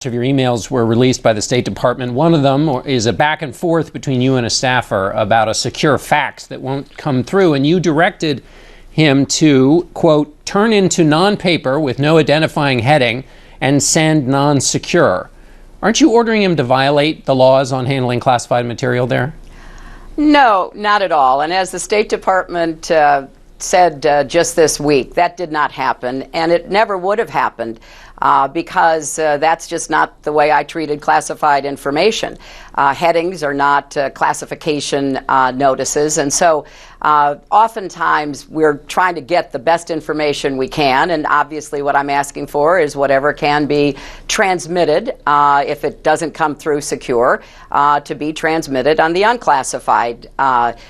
Of your emails were released by the State Department. One of them is a back and forth between you and a staffer about a secure fax that won't come through, and you directed him to, quote, turn into non-paper with no identifying heading and send non-secure. Aren't you ordering him to violate the laws on handling classified material there? No, not at all. And as the State Department said just this week, that did not happen, and it never would have happened because that's just not the way I treated classified information. Headings are not classification notices, and so oftentimes we're trying to get the best information we can, and obviously what I'm asking for is whatever can be transmitted, if it doesn't come through secure, to be transmitted on the unclassified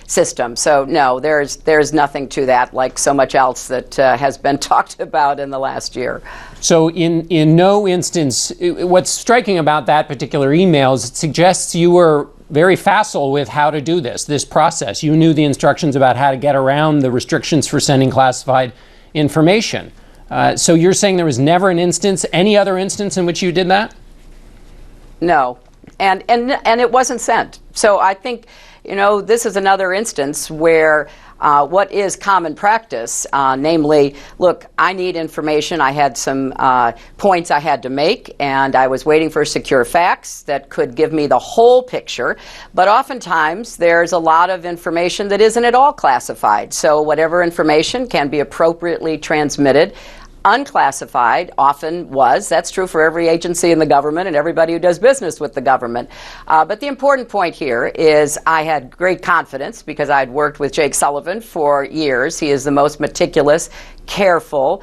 system. So no, there's nothing to that, like so much else that has been talked about in the last year. So in no instance, what's striking about that particular email is it suggests you were very facile with how to do this process. You knew the instructions about how to get around the restrictions for sending classified information. So you're saying there was never an instance, any other instance in which you did that? No, and it wasn't sent. So I think, this is another instance where what is common practice, namely, look, I need information. I had some points I had to make, and I was waiting for a secure fax that could give me the whole picture. But oftentimes, there's a lot of information that isn't at all classified. So whatever information can be appropriately transmitted. Unclassified often was. That's true for every agency in the government and everybody who does business with the government. But the important point here is I had great confidence because I'd worked with Jake Sullivan for years. He is the most meticulous, careful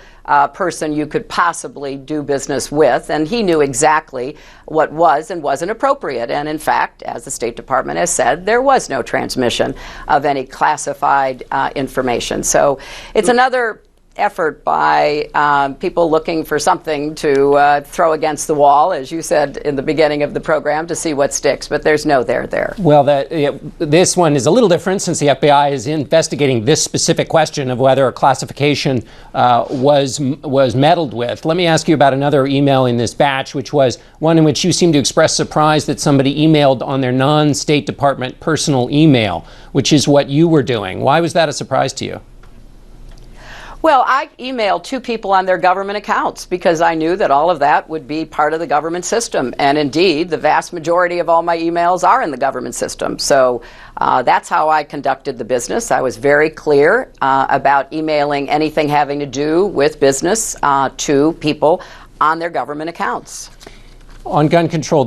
person you could possibly do business with, and he knew exactly what was and wasn't appropriate. And in fact, as the State Department has said, there was no transmission of any classified information. So it's another effort by people looking for something to throw against the wall, as you said in the beginning of the program, to see what sticks. But there's no there. Well, this one is a little different since the FBI is investigating this specific question of whether a classification was meddled with. Let me ask you about another email in this batch, which was one in which you seemed to express surprise that somebody emailed on their non-State Department personal email, which is what you were doing. Why was that a surprise to you? Well, I emailed two people on their government accounts because I knew that all of that would be part of the government system. And indeed, the vast majority of all my emails are in the government system. So that's how I conducted the business. I was very clear about emailing anything having to do with business to people on their government accounts. On gun control.